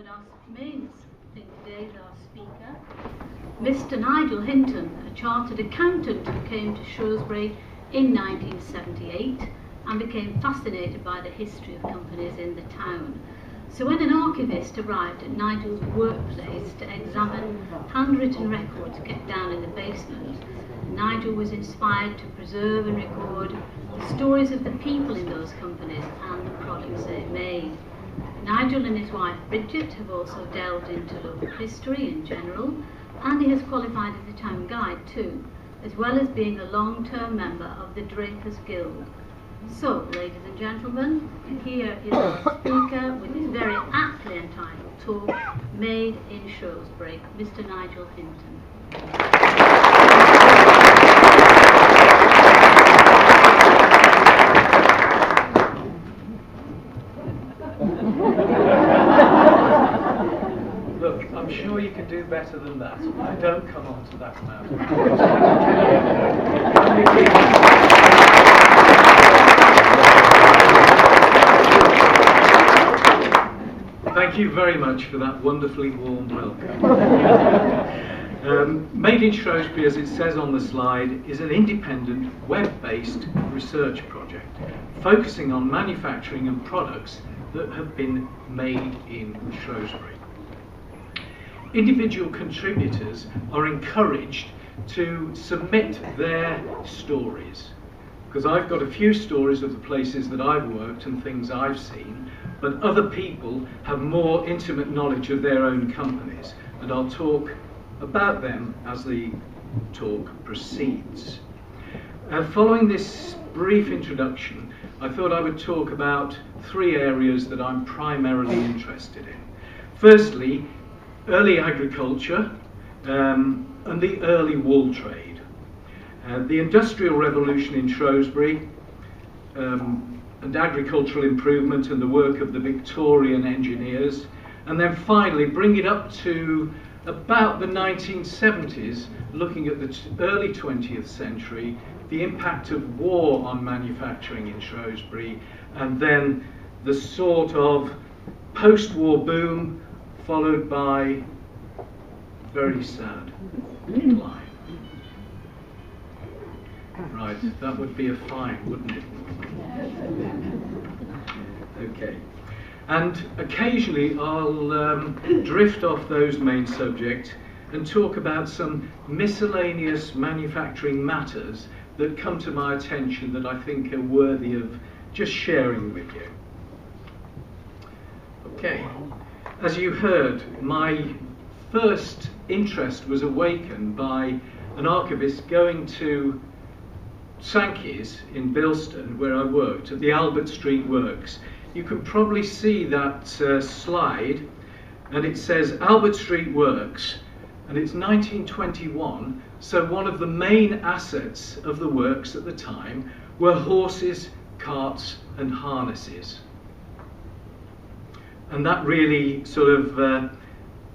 but our main thing today is our speaker, Mr. Nigel Hinton, a chartered accountant who came to Shrewsbury in 1978 and became fascinated by the history of companies in the town. So when an archivist arrived at Nigel's workplace to examine handwritten records kept down in the basement, Nigel was inspired to preserve and record the stories of the people in those companies and the products they made. Nigel and his wife Bridget have also delved into local history in general, and he has qualified as a town guide too, as well as being a long-term member of the Drapers Guild. So, ladies and gentlemen, here is our speaker with his very aptly entitled talk, Made in Shrewsbury, Mr. Nigel Hinton. Look, I'm sure you can do better than that. I don't come on to that now. Thank you very much for that wonderfully warm welcome. Made in Shrewsbury, as it says on the slide, is an independent, web-based research project focusing on manufacturing and products that have been made in Shrewsbury. Individual contributors are encouraged to submit their stories, because I've got a few stories of the places that I've worked and things I've seen, but other people have more intimate knowledge of their own companies, and I'll talk about them as the talk proceeds. Following this brief introduction, I thought I would talk about three areas that I'm primarily interested in. Firstly, early agriculture and the early wool trade. The Industrial Revolution in Shrewsbury and agricultural improvement and the work of the Victorian engineers, and then finally bring it up to about the 1970s, looking at the early 20th century, the impact of war on manufacturing in Shrewsbury, and then the sort of post-war boom followed by very sad decline. Right, that would be a fine, wouldn't it? Okay. And occasionally I'll drift off those main subjects and talk about some miscellaneous manufacturing matters that come to my attention that I think are worthy of just sharing with you. Okay. As you heard, my first interest was awakened by an archivist going to Sankey's in Bilston, where I worked, at the Albert Street Works. You can probably see that slide, and it says Albert Street Works, and it's 1921, so one of the main assets of the works at the time were horses, carts and harnesses. And that really sort of,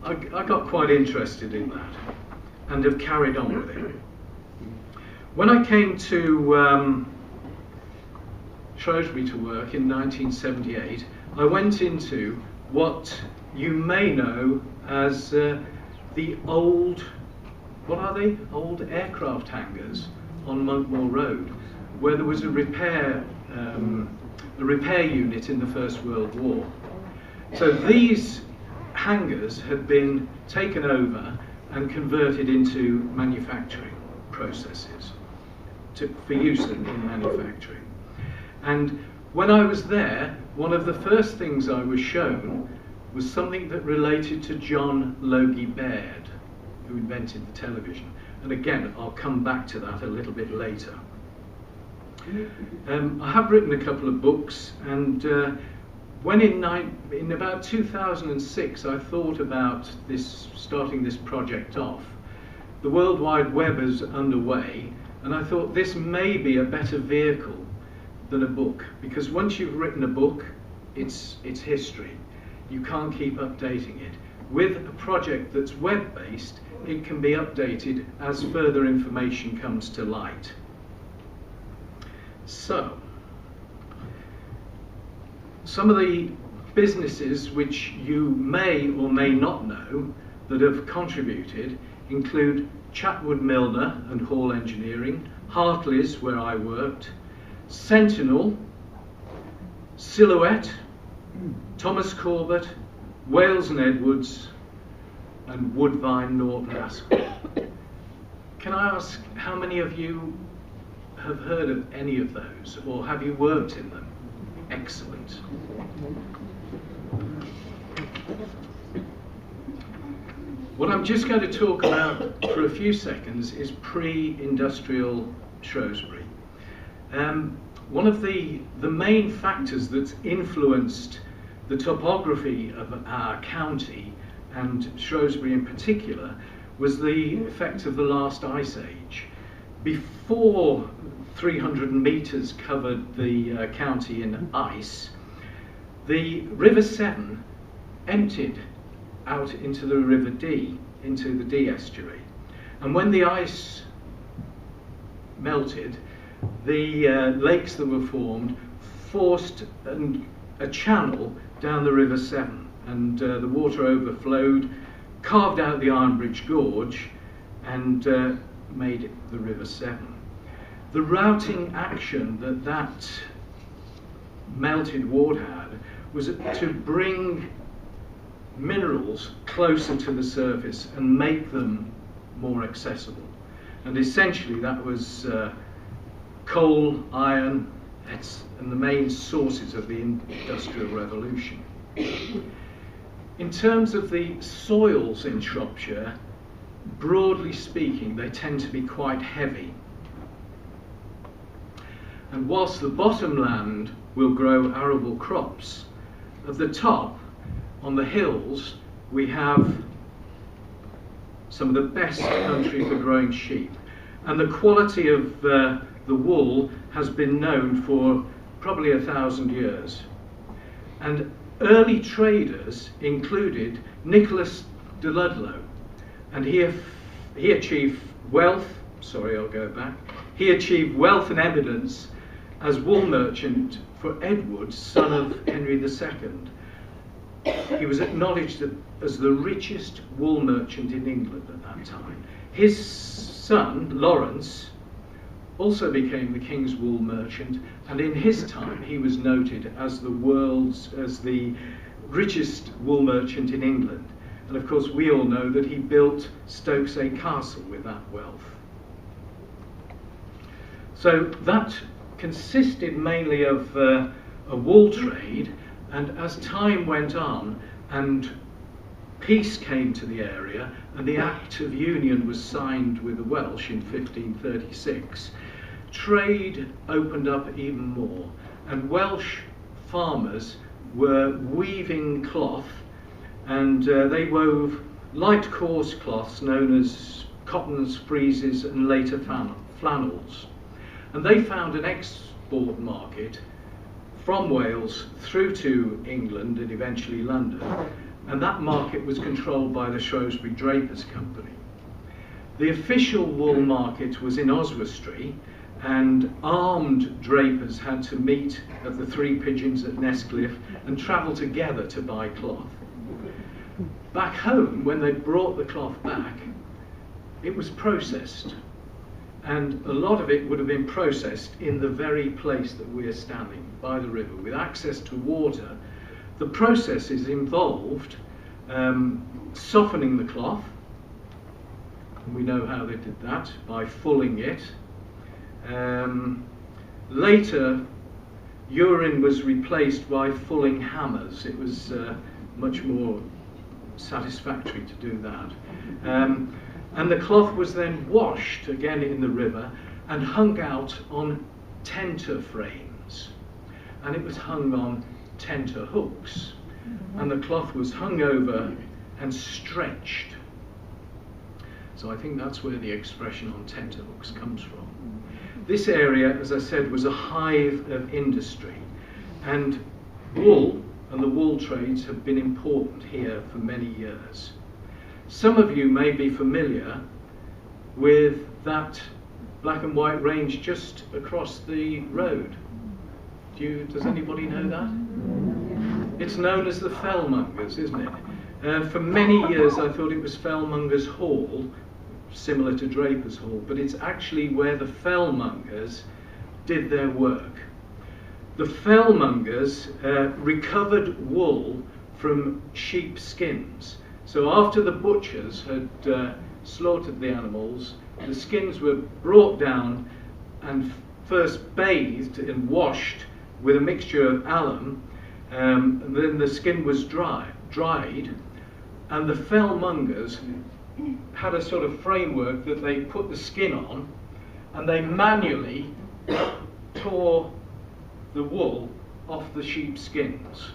I got quite interested in that and have carried on with it. When I came to Shrewsbury to work in 1978, I went into what you may know as the old, what are they? Old aircraft hangars on Monkmoor Road, where there was a repair unit in the First World War. So these hangars had been taken over and converted into manufacturing processes for use in manufacturing. And when I was there, one of the first things I was shown was something that related to John Logie Baird, who invented the television. And again, I'll come back to that a little bit later. I have written a couple of books, and when in about 2006 I thought about starting this project off. The World Wide Web is underway, and I thought this may be a better vehicle than a book, because once you've written a book, it's history. You can't keep updating it. With a project that's web-based, it can be updated as further information comes to light. So, some of the businesses which you may or may not know that have contributed include Chatwood Milner and Hall Engineering, Hartley's, where I worked, Sentinel, Silhouette, Thomas Corbett, Wales and Edwards, and Woodvine Norton Asphalt. Can I ask how many of you have heard of any of those, or have you worked in them? Excellent. What I'm just going to talk about for a few seconds is pre-industrial Shrewsbury. One of the main factors that's influenced the topography of our county, and Shrewsbury in particular, was the effect of the last ice age. Before 300 metres covered the county in ice, the River Severn emptied out into the River Dee, into the Dee estuary. And when the ice melted, the lakes that were formed forced a channel down the River Severn, and the water overflowed, carved out the Iron Bridge Gorge, and made it the River Severn. The routing action that melted water had was to bring minerals closer to the surface and make them more accessible. And essentially that was coal, iron, and the main sources of the Industrial Revolution. In terms of the soils in Shropshire, broadly speaking, they tend to be quite heavy. And whilst the bottomland will grow arable crops, at the top, on the hills, we have some of the best country for growing sheep. And the quality of the wool has been known for probably 1,000 years. And early traders included Nicholas de Ludlow, and he achieved wealth, he achieved wealth and eminence as wool merchant for Edward, son of Henry II. He was acknowledged as the richest wool merchant in England at that time. His son, Lawrence, also became the king's wool merchant, and in his time he was noted as the richest wool merchant in England. And of course we all know that he built Stokesay Castle with that wealth. So that consisted mainly of a wool trade, and as time went on and peace came to the area and the Act of Union was signed with the Welsh in 1536, trade opened up even more, and Welsh farmers were weaving cloth, and they wove light coarse cloths known as cottons, friezes, and later flannels. And they found an export market from Wales through to England and eventually London, and that market was controlled by the Shrewsbury Drapers Company. The official wool market was in Oswestry, and armed drapers had to meet at the Three Pigeons at Nestcliff and travel together to buy cloth. Back home, when they brought the cloth back, it was processed, and a lot of it would have been processed in the very place that we are standing, by the river, with access to water. The processes involved softening the cloth, and we know how they did that, by fulling it. Later, urine was replaced by fulling hammers. It was much more satisfactory to do that. And the cloth was then washed again in the river and hung out on tenter frames. And it was hung on tenter hooks. And the cloth was hung over and stretched. So I think that's where the expression on tenter hooks comes from. This area, as I said, was a hive of industry, and wool and the wool trades have been important here for many years. Some of you may be familiar with that black and white range just across the road. Does anybody know that? It's known as the Fellmongers, isn't it? For many years I thought it was Fellmongers Hall, similar to Draper's Hall, but it's actually where the Fellmongers did their work. The Fellmongers recovered wool from sheep skins. So after the butchers had slaughtered the animals, the skins were brought down and first bathed and washed with a mixture of alum, and then the skin was dried, and the Fellmongers had a sort of framework that they put the skin on, and they manually tore the wool off the sheep skins.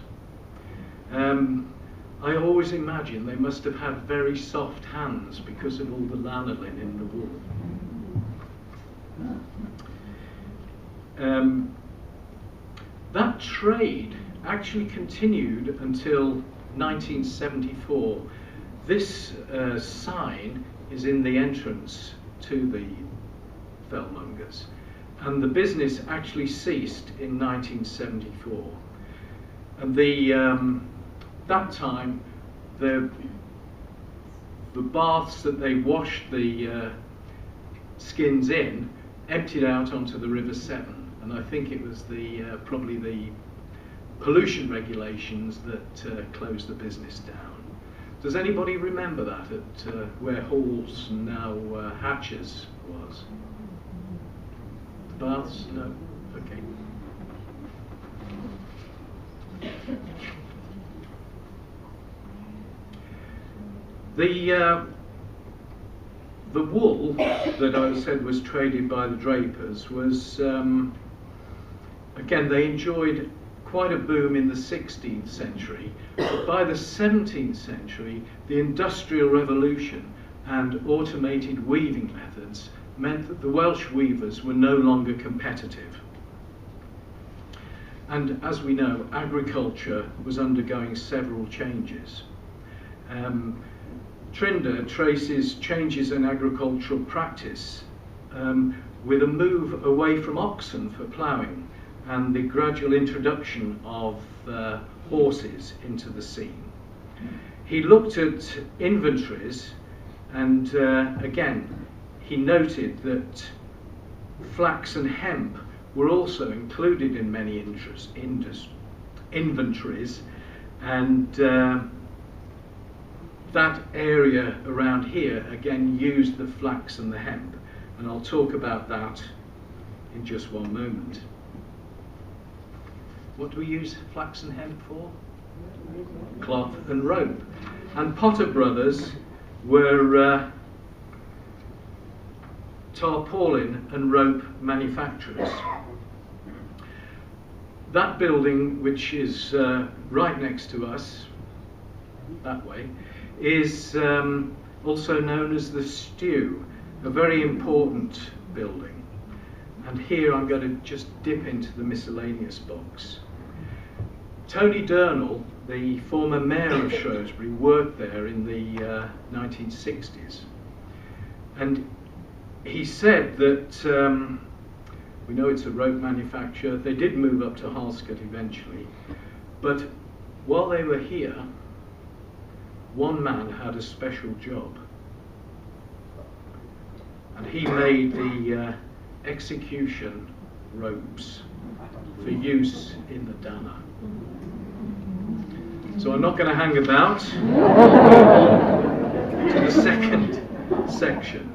I always imagine they must have had very soft hands because of all the lanolin in the wool. That trade actually continued until 1974. This sign is in the entrance to the Fellmongers, and the business actually ceased in 1974. And that time, the baths that they washed the skins in emptied out onto the River Severn, and I think it was probably the pollution regulations that closed the business down. Does anybody remember that at where Halls and now Hatches was? The baths? No? Okay. The wool that I said was traded by the drapers was, again, they enjoyed quite a boom in the 16th century, but by the 17th century, the Industrial Revolution and automated weaving methods meant that the Welsh weavers were no longer competitive. And as we know, agriculture was undergoing several changes. Trinder traces changes in agricultural practice with a move away from oxen for ploughing and the gradual introduction of horses into the scene. He looked at inventories, and again, he noted that flax and hemp were also included in many inventories, and that area around here again used the flax and the hemp, and I'll talk about that in just one moment. What do we use flax and hemp for? Cloth and rope. And Potter Brothers were tarpaulin and rope manufacturers. That building, which is right next to us, that way, is also known as the Stew, a very important building. And here I'm going to just dip into the miscellaneous box. Tony Durnall, the former mayor of Shrewsbury, worked there in the 1960s. And he said that, we know it's a rope manufacturer, they did move up to Halscott eventually, but while they were here, one man had a special job, and he made the execution ropes for use in the Dana. So I'm not going to hang about to the second section.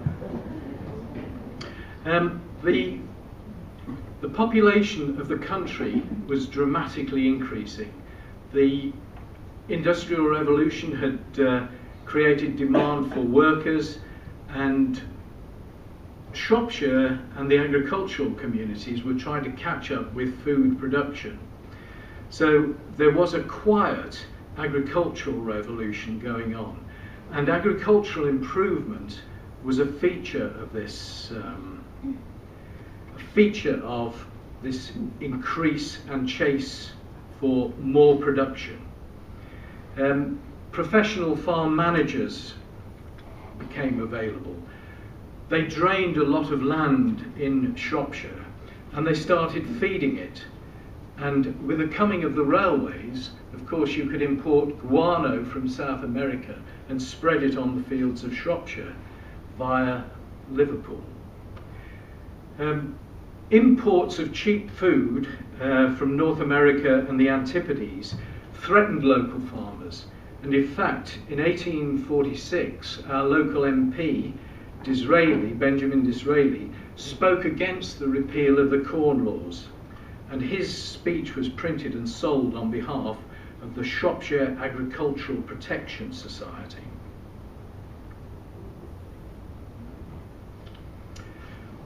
The population of the country was dramatically increasing. The Industrial Revolution had created demand for workers, and Shropshire and the agricultural communities were trying to catch up with food production. So there was a quiet agricultural revolution going on, and agricultural improvement was a feature of this increase and chase for more production. Professional farm managers became available. They drained a lot of land in Shropshire, and they started feeding it. And with the coming of the railways, of course, you could import guano from South America and spread it on the fields of Shropshire via Liverpool. Imports of cheap food from North America and the Antipodes threatened local farmers. And in fact, in 1846, our local MP, Benjamin Disraeli, spoke against the repeal of the Corn Laws. And his speech was printed and sold on behalf of the Shropshire Agricultural Protection Society.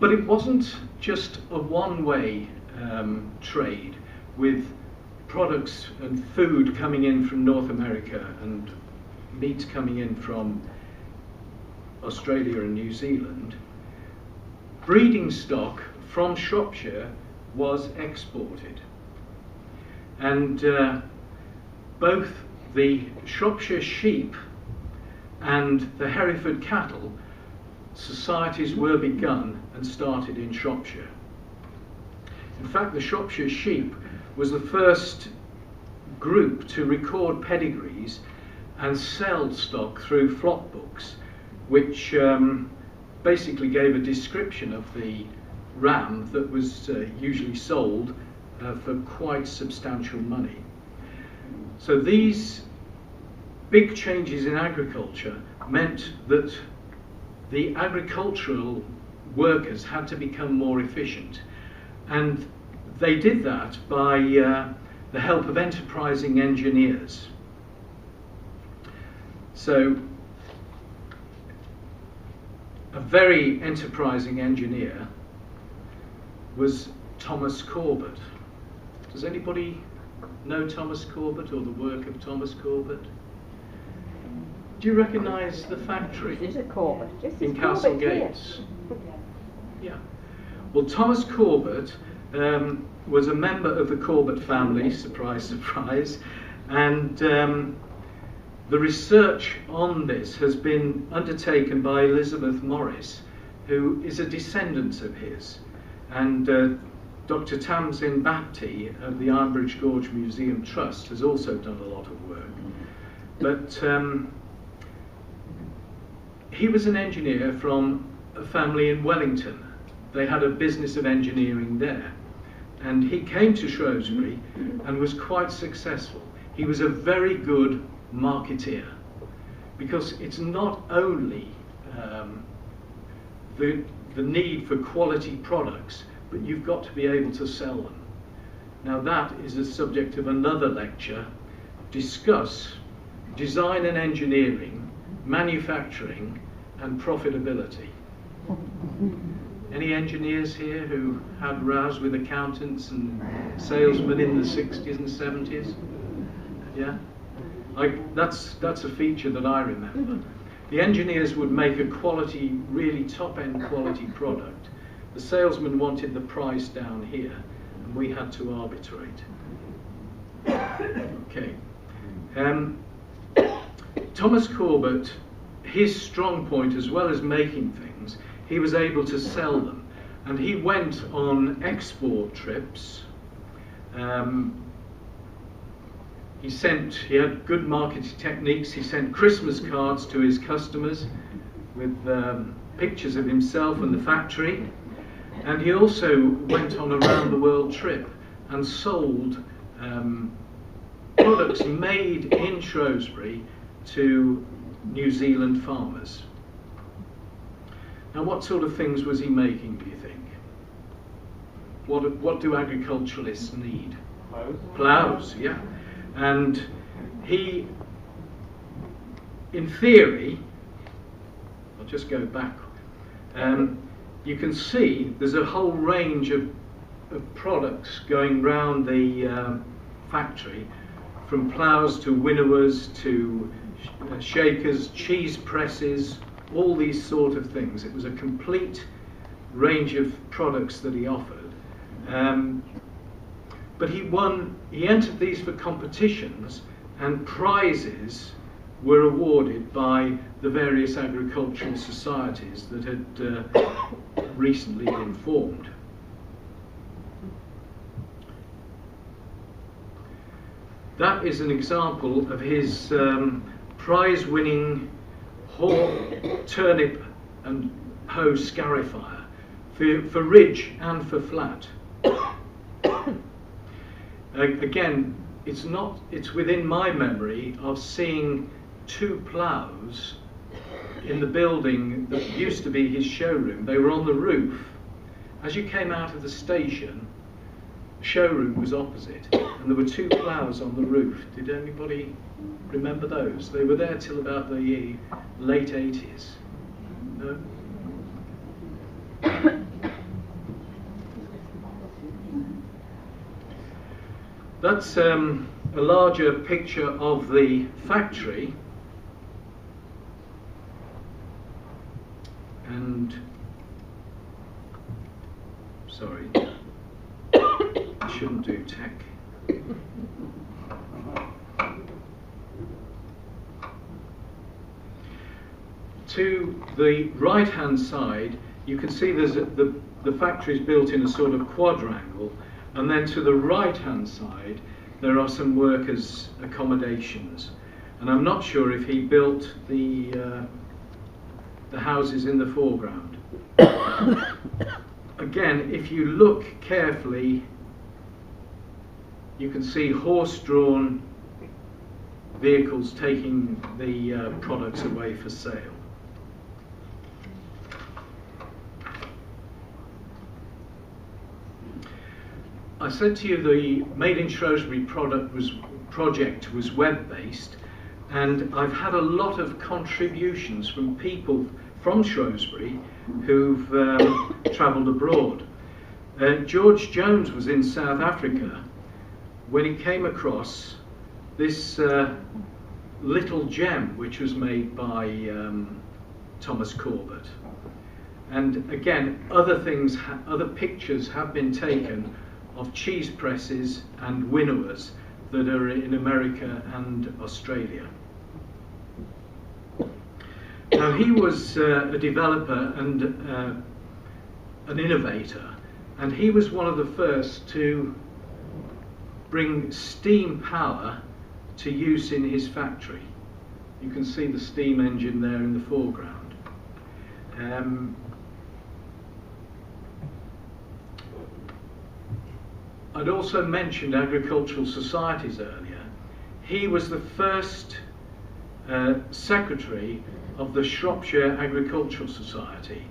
But it wasn't just a one-way trade with products and food coming in from North America and meat coming in from Australia and New Zealand. Breeding stock from Shropshire was exported, and both the Shropshire sheep and the Hereford cattle societies were begun and started in Shropshire. In fact, the Shropshire sheep was the first group to record pedigrees and sell stock through flock books, which basically gave a description of the ram that was usually sold for quite substantial money. So these big changes in agriculture meant that the agricultural workers had to become more efficient, and they did that by the help of enterprising engineers. So a very enterprising engineer was Thomas Corbett. Does anybody know Thomas Corbett or the work of Thomas Corbett? Do you recognise the factory in Castle Gates? Yeah. Well, Thomas Corbett was a member of the Corbett family, surprise, surprise, and the research on this has been undertaken by Elizabeth Morris, who is a descendant of his, and Dr. Tamsin Bapty of the Ironbridge Gorge Museum Trust has also done a lot of work. But he was an engineer from a family in Wellington. They had a business of engineering there. And he came to Shrewsbury and was quite successful. He was a very good marketeer, because it's not only the need for quality products, but you've got to be able to sell them. Now that is the subject of another lecture. Discuss design and engineering, manufacturing and profitability. Any engineers here who had rows with accountants and salesmen in the 60s and 70s? Yeah? That's a feature that I remember. The engineers would make a quality, really top-end quality product. The salesman wanted the price down here, and we had to arbitrate. Okay. Thomas Corbett, his strong point, as well as making things, he was able to sell them, and he went on export trips. He had good marketing techniques. He sent Christmas cards to his customers with pictures of himself and the factory, and he also went on a round the world trip and sold products made in Shrewsbury to New Zealand farmers. Now, what sort of things was he making, do you think? What do agriculturalists need? Ploughs, yeah. And he, in theory, I'll just go back, you can see there's a whole range of products going round the factory, from ploughs to winnowers to shakers, cheese presses, all these sort of things. It was a complete range of products that he offered. But he entered these for competitions, and prizes were awarded by the various agricultural societies that had recently been formed. That is an example of his prize-winning turnip and hoe scarifier for ridge and for flat. Again, it's within my memory of seeing two ploughs in the building that used to be his showroom. They were on the roof. As you came out of the station, the showroom was opposite, and there were two ploughs on the roof. Did anybody remember those? They were there till about the late 80s. No? That's a larger picture of the factory, and sorry, I shouldn't do tech. To the right hand side you can see there's the factory is built in a sort of quadrangle, and then to the right hand side there are some workers' accommodations, and I'm not sure if he built the houses in the foreground. Again, if you look carefully you can see horse-drawn vehicles taking the products away for sale. I said to you the Made in Shrewsbury project was web-based, and I've had a lot of contributions from people from Shrewsbury who've travelled abroad. George Jones was in South Africa when he came across this little gem which was made by Thomas Corbett. And again, other pictures have been taken of cheese presses and winnowers that are in America and Australia. Now, he was a developer and an innovator, and he was one of the first to bring steam power to use in his factory. You can see the steam engine there in the foreground. I'd also mentioned agricultural societies earlier. He was the first secretary of the Shropshire Agricultural Society,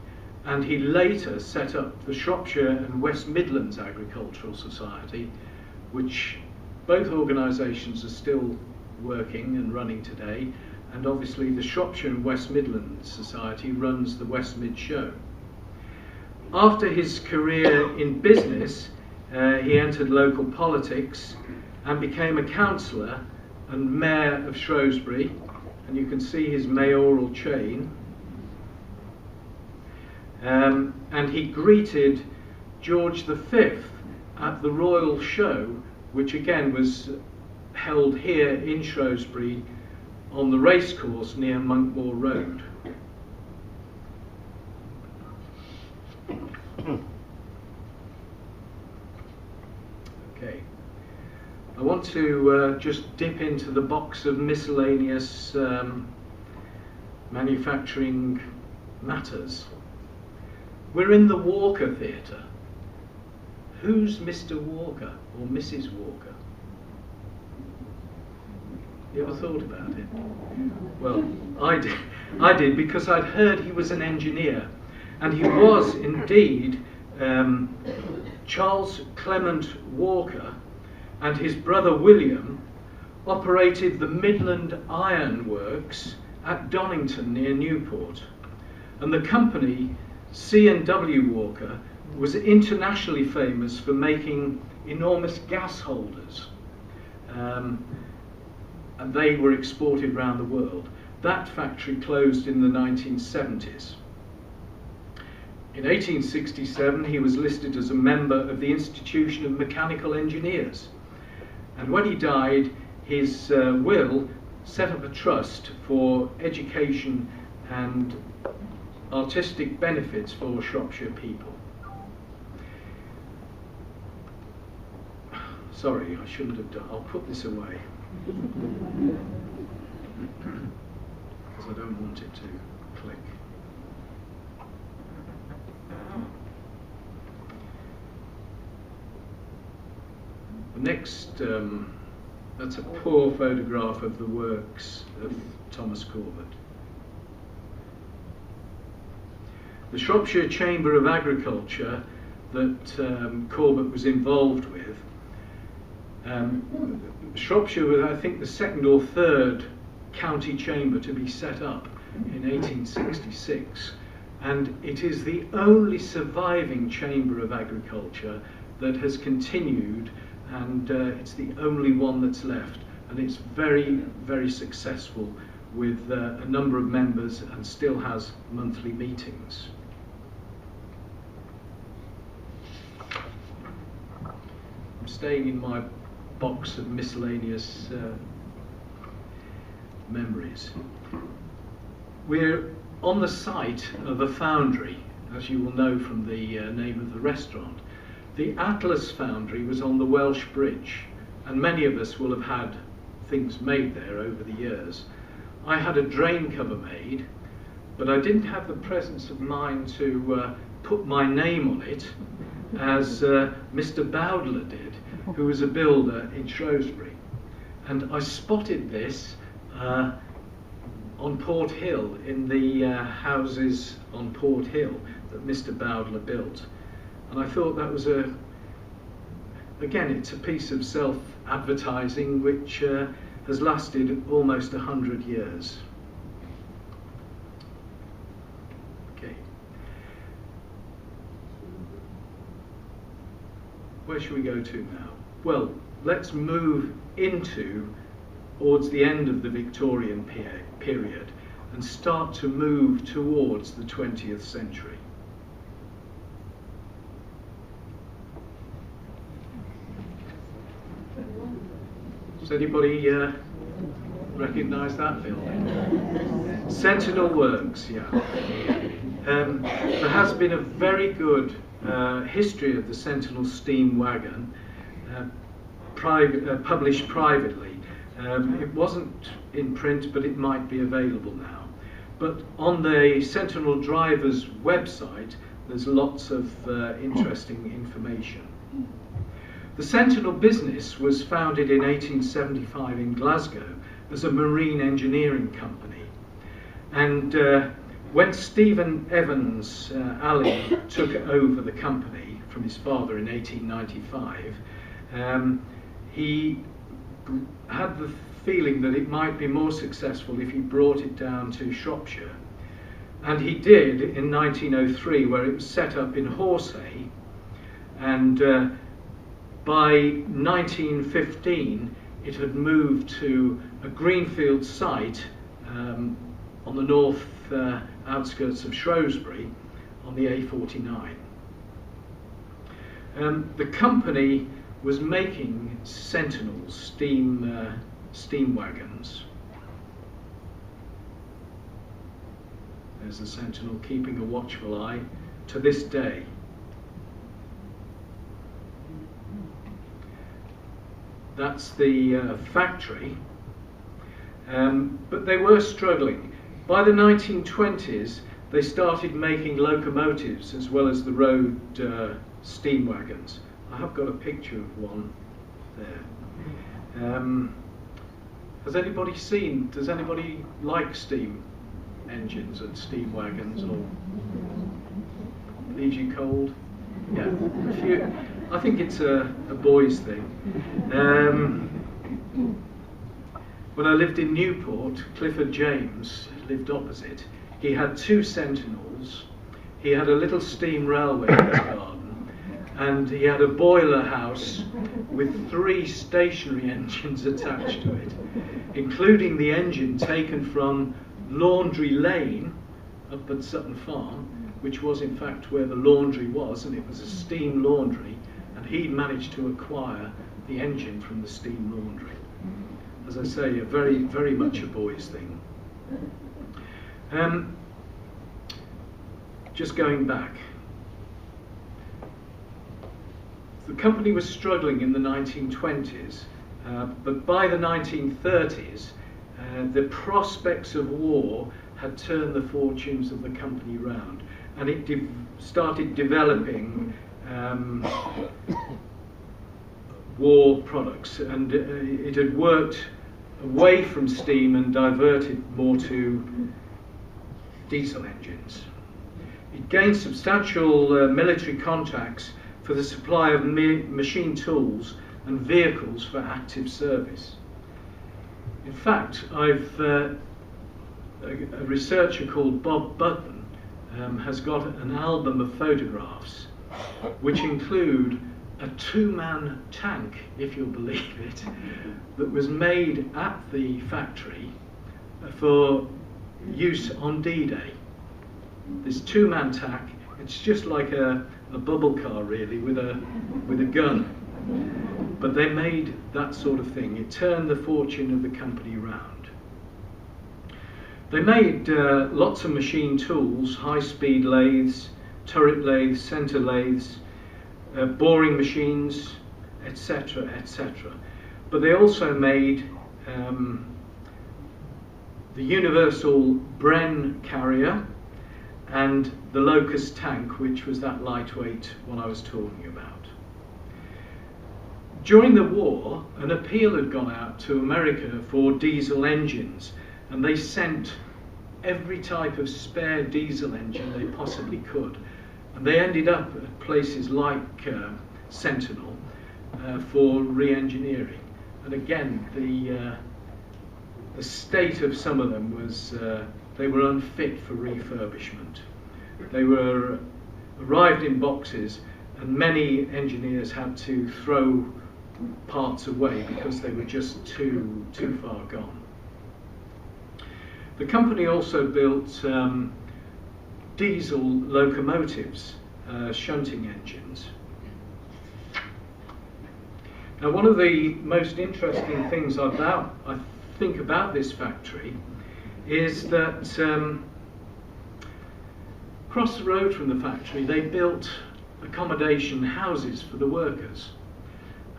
and he later set up the Shropshire and West Midlands Agricultural Society, which both organisations are still working and running today, and obviously the Shropshire and West Midlands Society runs the West Mid Show. After his career in business, he entered local politics and became a councillor and mayor of Shrewsbury, and you can see his mayoral chain. And he greeted George V at the Royal Show, which again was held here in Shrewsbury on the racecourse near Monkmoor Road. Okay, I want to just dip into the box of miscellaneous manufacturing matters. We're in the Walker Theatre. Who's Mr. Walker or Mrs. Walker? You ever thought about it? Well, I did because I'd heard he was an engineer, and he was indeed Charles Clement Walker, and his brother William operated the Midland Iron Works at Donington near Newport, and the company C&W Walker was internationally famous for making enormous gas holders, and they were exported around the world. That factory closed in the 1970s. In 1867 he was listed as a member of the Institution of Mechanical Engineers, and when he died his will set up a trust for education and artistic benefits for Shropshire people. Sorry, I shouldn't have done. I'll put this away because I don't want it to click. Next, that's a poor photograph of the works of Thomas Corbett. The Shropshire Chamber of Agriculture that Corbett was involved with, Shropshire was, I think, the second or third county chamber to be set up in 1866, and it is the only surviving chamber of agriculture that has continued, and it's the only one that's left, and it's very, very successful with a number of members and still has monthly meetings. I'm staying in my box of miscellaneous memories. We're on the site of a foundry, as you will know from the name of the restaurant. The Atlas foundry was on the Welsh Bridge, and many of us will have had things made there over the years. I had a drain cover made, but I didn't have the presence of mind to put my name on it, as Mr. Bowdler did, who was a builder in Shrewsbury. And I spotted this on Port Hill, in the houses on Port Hill that Mr. Bowdler built. And I thought that was again, it's a piece of self-advertising which has lasted almost 100 years. Okay. Where should we go to now? Well, let's move into towards the end of the Victorian period and start to move towards the 20th century. Does anybody recognise that building? Sentinel Works, yeah. There has been a very good history of the Sentinel steam wagon, published privately. It wasn't in print, but it might be available now. But on the Sentinel Drivers website, there's lots of interesting information. The Sentinel business was founded in 1875 in Glasgow as a marine engineering company. And when Stephen Evans Alley took over the company from his father in 1895, he had the feeling that it might be more successful if he brought it down to Shropshire. And he did in 1903, where it was set up in Horsey, and by 1915 it had moved to a greenfield site on the north outskirts of Shrewsbury on the A49. The company was making Sentinels, steam wagons. There's the Sentinel keeping a watchful eye to this day. That's the factory, but they were struggling. By the 1920s, they started making locomotives as well as the road steam wagons. I have got a picture of one there. Has anybody seen, does anybody like steam engines and steam wagons, or leaves you cold? Yeah, I think it's a boys thing. When I lived in Newport, Clifford James lived opposite. He had 2 Sentinels. He had a little steam railway in his garden, and he had a boiler house with 3 stationary engines attached to it, including the engine taken from Laundry Lane up at Sutton Farm, which was in fact where the laundry was, and it was a steam laundry, and he managed to acquire the engine from the steam laundry. As I say, a very, very much a boys' thing. Just going back. the company was struggling in the 1920s, but by the 1930s, the prospects of war had turned the fortunes of the company round, and it started developing war products, and it had worked away from steam and diverted more to diesel engines. It gained substantial military contracts for the supply of machine tools and vehicles for active service. In fact, a researcher called Bob Button has got an album of photographs which include a two-man tank, if you'll believe it, that was made at the factory for use on D-Day. This two-man tank, it's just like a bubble car really, with a gun. But they made that sort of thing. It turned the fortune of the company round. They made lots of machine tools, high-speed lathes, turret lathes, centre lathes, boring machines, etc., etc. But they also made the universal Bren carrier and the Locust tank, which was that lightweight one I was talking about. During the war, an appeal had gone out to America for diesel engines, and they sent every type of spare diesel engine they possibly could. And they ended up at places like Sentinel for re-engineering. And again, the state of some of them was they were unfit for refurbishment. They were arrived in boxes, and many engineers had to throw parts away because they were just too far gone. The company also built diesel locomotives, shunting engines. Now, one of the most interesting things I think about this factory is that across the road from the factory they built accommodation houses for the workers.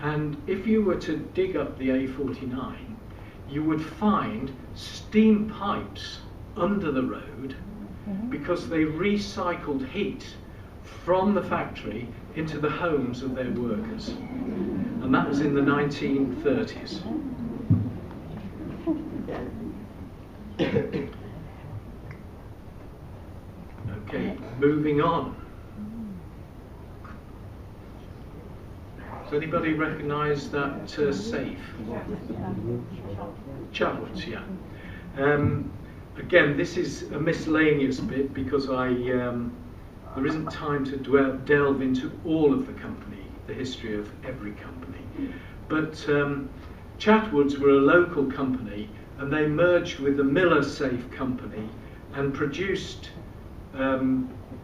And if you were to dig up the A49, you would find steam pipes under the road because they recycled heat from the factory into the homes of their workers. And that was in the 1930s. Okay, moving on. Does anybody recognise that safe? Chatwood's, yeah. Again, this is a miscellaneous bit because there isn't time to delve into all of the company, the history of every company. But Chatwood's were a local company, and they merged with the Miller Safe Company and produced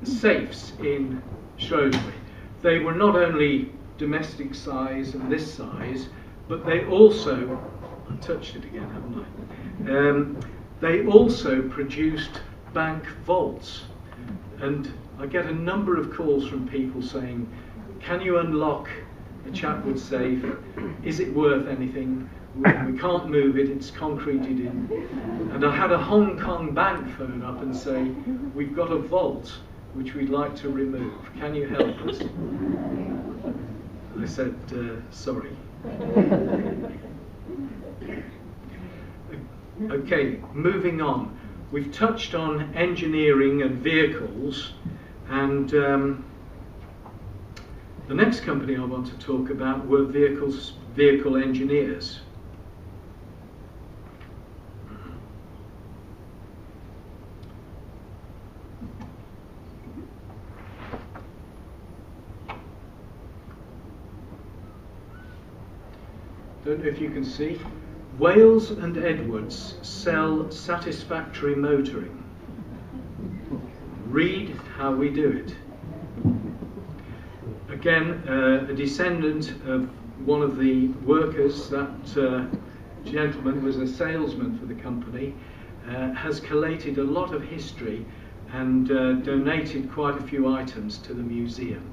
safes in Shrewsbury. They were not only domestic size and this size, but they also, I touched it again, haven't I? They also produced bank vaults, and I get a number of calls from people saying, can you unlock a Chatwood safe? Is it worth anything? We can't move it, it's concreted in. And I had a Hong Kong bank phone up and say, we've got a vault which we'd like to remove. Can you help us? I said, sorry. Okay, moving on. We've touched on engineering and vehicles, and the next company I want to talk about were vehicle engineers. Don't know if you can see. Wales and Edwards sell satisfactory motoring. Read how we do it. Again, a descendant of one of the workers, that gentleman was a salesman for the company, has collated a lot of history and donated quite a few items to the museum.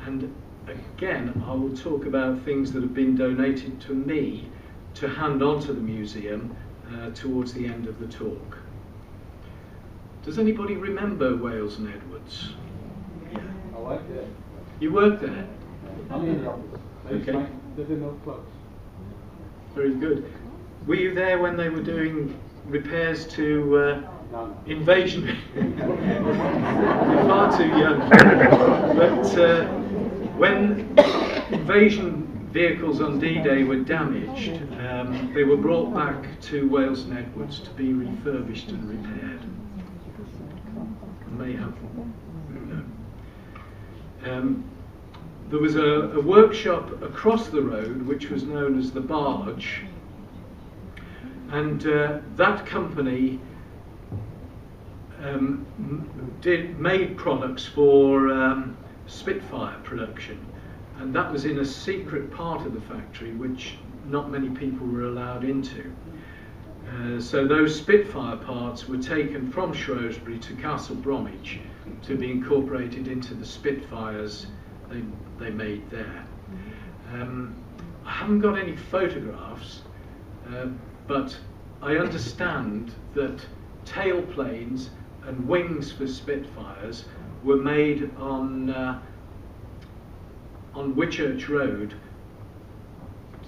And again, I will talk about things that have been donated to me to hand on to the museum towards the end of the talk. Does anybody remember Wales and Edwards? Yeah. I like it. You worked there? I'm in the office. Okay. They're in those clothes. Very good. Were you there when they were doing repairs to No. Invasion? You're far too young. But when invasion vehicles on D-Day were damaged, they were brought back to Wales and Edwards to be refurbished and repaired. May have, no. There was a workshop across the road which was known as the Barge, and that company made products for Spitfire production, and that was in a secret part of the factory which not many people were allowed into. So those Spitfire parts were taken from Shrewsbury to Castle Bromwich to be incorporated into the Spitfires they made there. I haven't got any photographs, but I understand that tailplanes and wings for Spitfires were made on Whitchurch Road.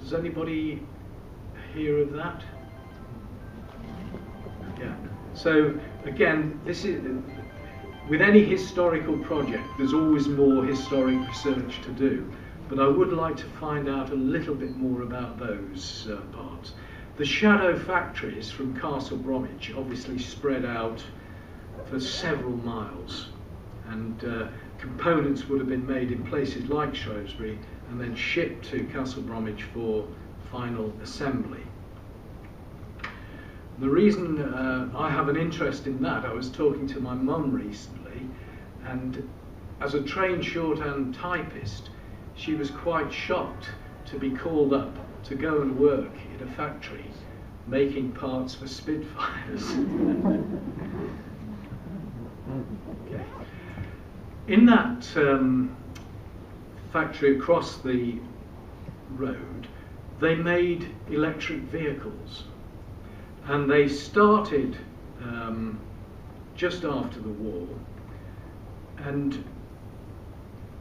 Does anybody hear of that? Yeah. So again, this is with any historical project, there's always more historic research to do. But I would like to find out a little bit more about those parts. The shadow factories from Castle Bromwich obviously spread out for several miles, and components would have been made in places like Shrewsbury and then shipped to Castle Bromwich for final assembly. The reason I have an interest in that, I was talking to my mum recently, and as a trained shorthand typist, she was quite shocked to be called up to go and work in a factory making parts for Spitfires. Okay. In that factory across the road, they made electric vehicles. And they started just after the war. And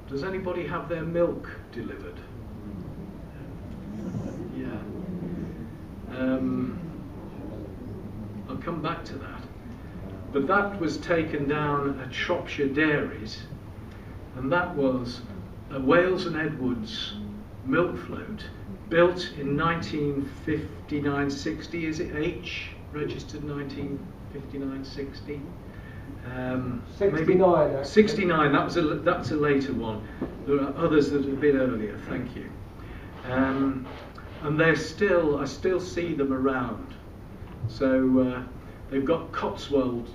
does anybody have their milk delivered? Yeah. I'll come back to that. But that was taken down at Shropshire Dairies, and that was a Wales and Edwards milk float built in 1959-60, is it H? Registered 1959-60? 69. Maybe 69. That's a later one. There are others that are a bit earlier. Thank you. And I still see them around. So they've got Cotswold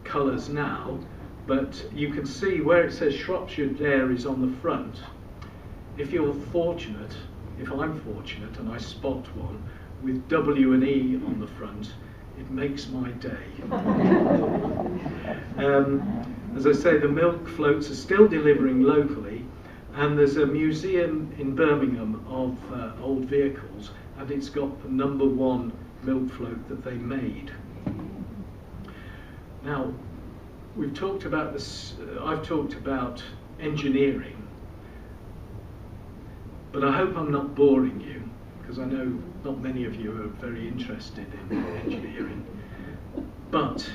colours now, but you can see where it says Shropshire Dairies on the front. If you're fortunate, if I'm fortunate and I spot one with W and E on the front, it makes my day. As I say, the milk floats are still delivering locally, and there's a museum in Birmingham of old vehicles, and it's got the #1 milk float that they made. Now, we've talked about this, I've talked about engineering, but I hope I'm not boring you, because I know not many of you are very interested in engineering. But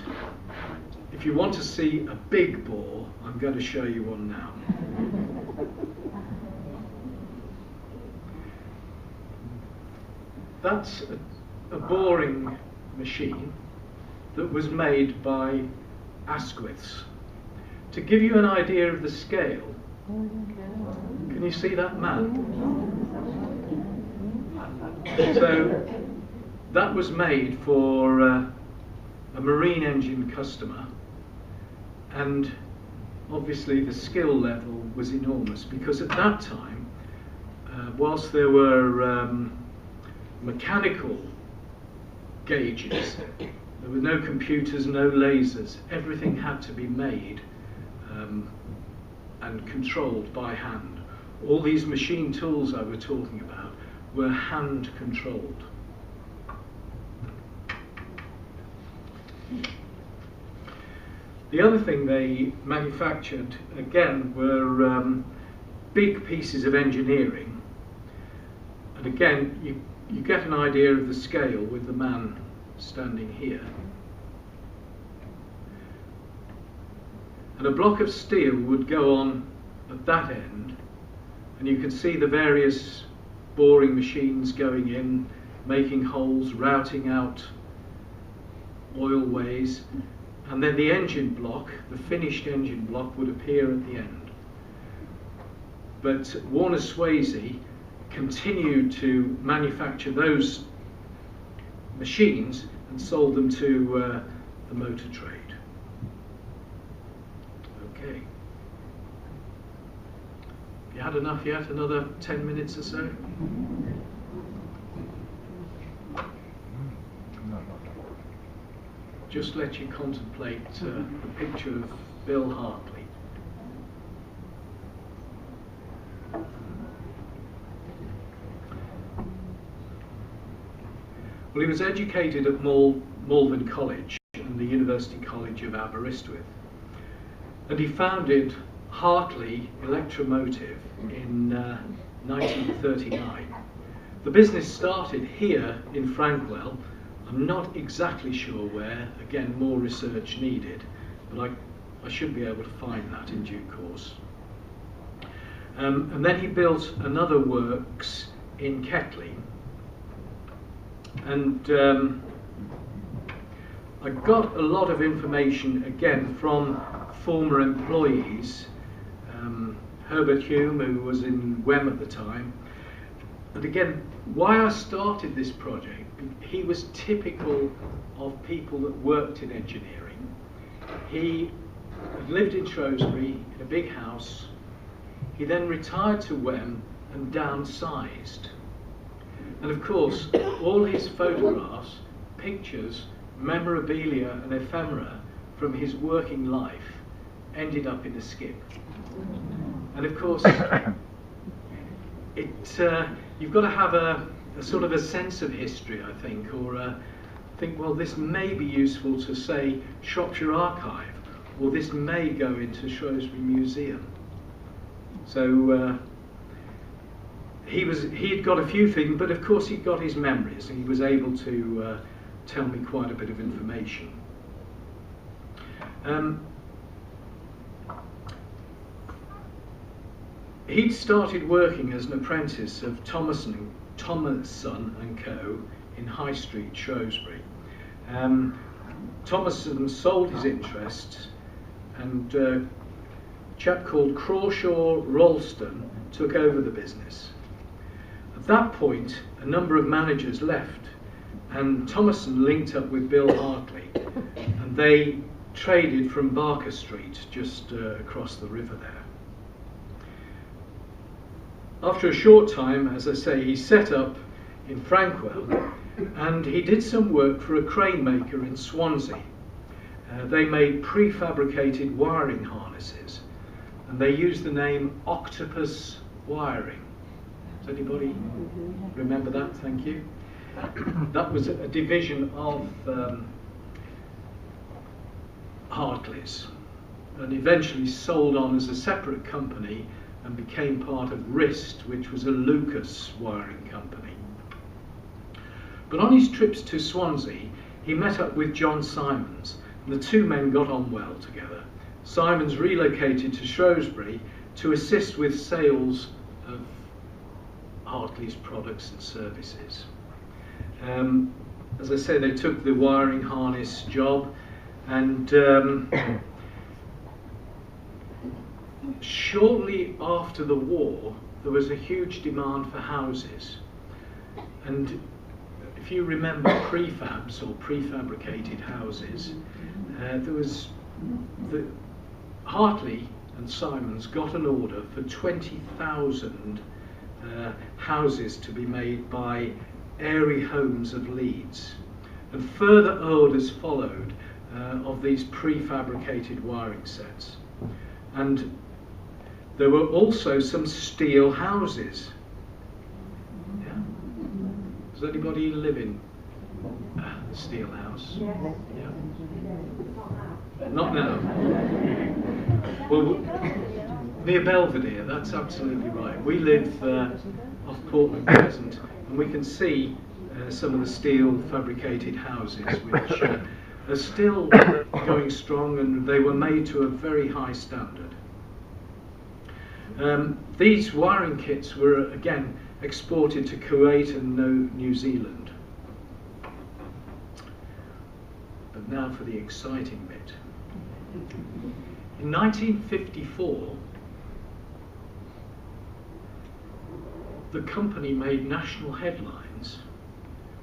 if you want to see a big bore, I'm going to show you one now. That's a boring machine that was made by Asquith's. To give you an idea of the scale, can you see that map? So that was made for a marine engine customer, and obviously the skill level was enormous, because at that time, whilst there were mechanical gauges, there were no computers, no lasers. Everything had to be made and controlled by hand. all these machine tools I was talking about were hand controlled. The other thing they manufactured, again, were big pieces of engineering. And again, you get an idea of the scale with the man standing here. And a block of steel would go on at that end, and you can see the various boring machines going in, making holes, routing out oil ways, and then the engine block, the finished engine block, would appear at the end. But Warner Swasey continued to manufacture those machines and sold them to the motor trade. Okay. Have you had enough yet? Another 10 minutes or so? Just let you contemplate the picture of Bill Hartley. Well, he was educated at Malvern College and the University College of Aberystwyth, and he founded Hartley Electromotive in 1939. The business started here in Frankwell. I'm not exactly sure where, again, more research needed, but I should be able to find that in due course. And then he built another works in Ketley. And I got a lot of information, again, from former employees. Herbert Hume, who was in WEM at the time. And again, why I started this project, he was typical of people that worked in engineering. He had lived in Shrewsbury in a big house. He then retired to WEM and downsized. And of course, all his photographs, pictures, memorabilia and ephemera from his working life ended up in a skip. And of course, you've got to have a sort of a sense of history, I think, or think, well, this may be useful to, say, Shropshire Archive, or this may go into Shrewsbury Museum. So he'd got a few things, but of course he'd got his memories, and he was able to tell me quite a bit of information. He'd started working as an apprentice of Thomason and Co. in High Street, Shrewsbury. Thomason sold his interests, and a chap called Crawshaw Ralston took over the business. At that point, a number of managers left, and Thomason linked up with Bill Hartley, and they traded from Barker Street, just across the river there. After a short time, as I say, he set up in Frankwell, and he did some work for a crane maker in Swansea. They made prefabricated wiring harnesses, and they used the name Octopus Wiring. Does anybody remember that? Thank you. That was a division of Hartley's, and eventually sold on as a separate company and became part of Rist, which was a Lucas wiring company. But on his trips to Swansea, he met up with John Simons, and the two men got on well together. Simons relocated to Shrewsbury to assist with sales of Hartley's products and services. As I say, they took the wiring harness job, and shortly after the war, there was a huge demand for houses. And if you remember prefabs or prefabricated houses, there was Hartley and Simons got an order for 20,000 houses to be made by Airy Homes of Leeds, and further orders followed of these prefabricated wiring sets. And There were also some steel houses. Yeah? Does anybody live in a steel house? Yes. Yeah. Not now. Well, near Belvedere, that's absolutely right. We live off Portland Crescent, and we can see some of the steel fabricated houses which are still going strong, and they were made to a very high standard. These wiring kits were again exported to Kuwait and New Zealand. But now for the exciting bit. In 1954, the company made national headlines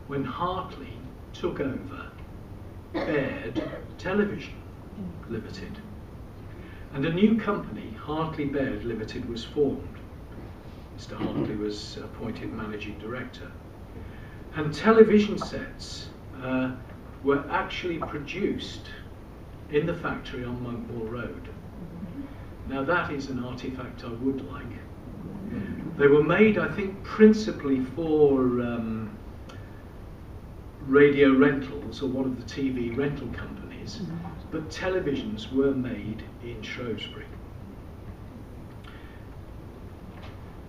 when Hartley took over Baird Television Limited. And a new company, Hartley Baird Limited, was formed. Mr. Hartley was appointed managing director. And television sets were actually produced in the factory on Monkmoor Road. Now that is an artifact I would like. They were made, I think, principally for radio rentals or one of the TV rental companies, but televisions were made in Shrewsbury.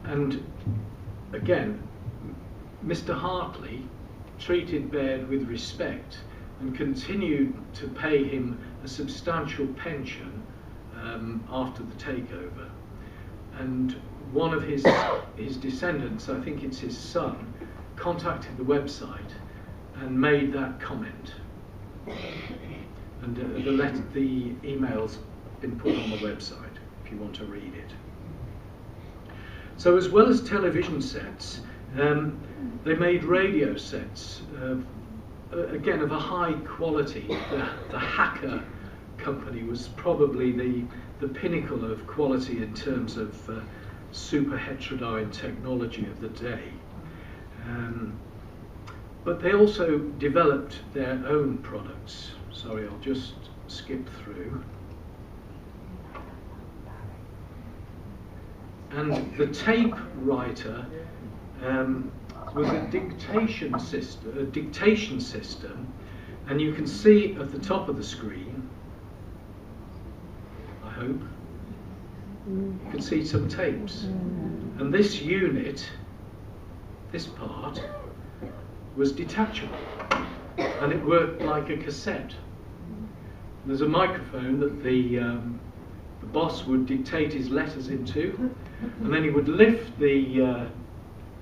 And again, Mr. Hartley treated Baird with respect and continued to pay him a substantial pension after the takeover. And one of his descendants, I think it's his son, contacted the website and made that comment. And the email's been put on the website if you want to read it. So as well as television sets, they made radio sets, again of a high quality. The Hacker company was probably the pinnacle of quality in terms of super heterodyne technology of the day. But they also developed their own products. Sorry, I'll just skip through. And the tape writer was a dictation system, and you can see at the top of the screen, I hope, you can see some tapes. And this unit, this part, was detachable, and it worked like a cassette. There's a microphone that the boss would dictate his letters into, and then he would lift the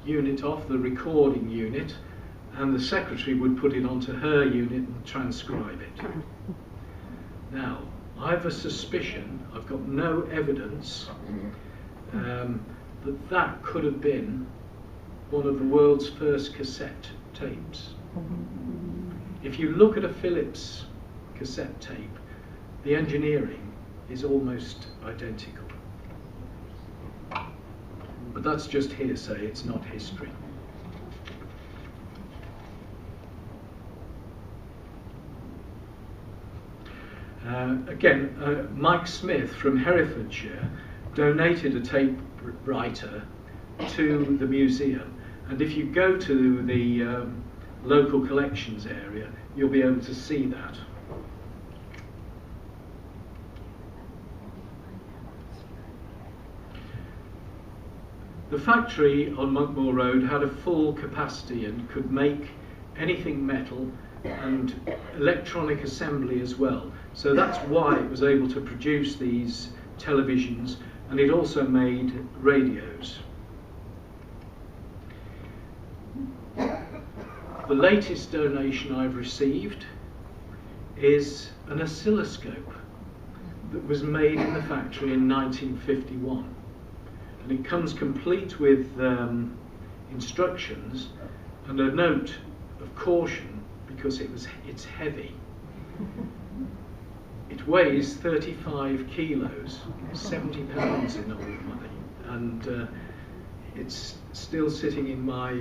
unit off, the recording unit, and the secretary would put it onto her unit and transcribe it. Now, I have a suspicion, I've got no evidence, that could have been one of the world's first cassette tapes. If you look at a Philips cassette tape, the engineering is almost identical. But that's just hearsay, it's not history. Again, Mike Smith from Herefordshire donated a tape writer to the museum, and if you go to the local collections area, you'll be able to see that. The factory on Monkmoor Road had a full capacity and could make anything metal and electronic assembly as well. So that's why it was able to produce these televisions, and it also made radios. The latest donation I've received is an oscilloscope that was made in the factory in 1951. And it comes complete with instructions and a note of caution because it's heavy. It weighs 35 kilos, 70 pounds in old money, and it's still sitting in my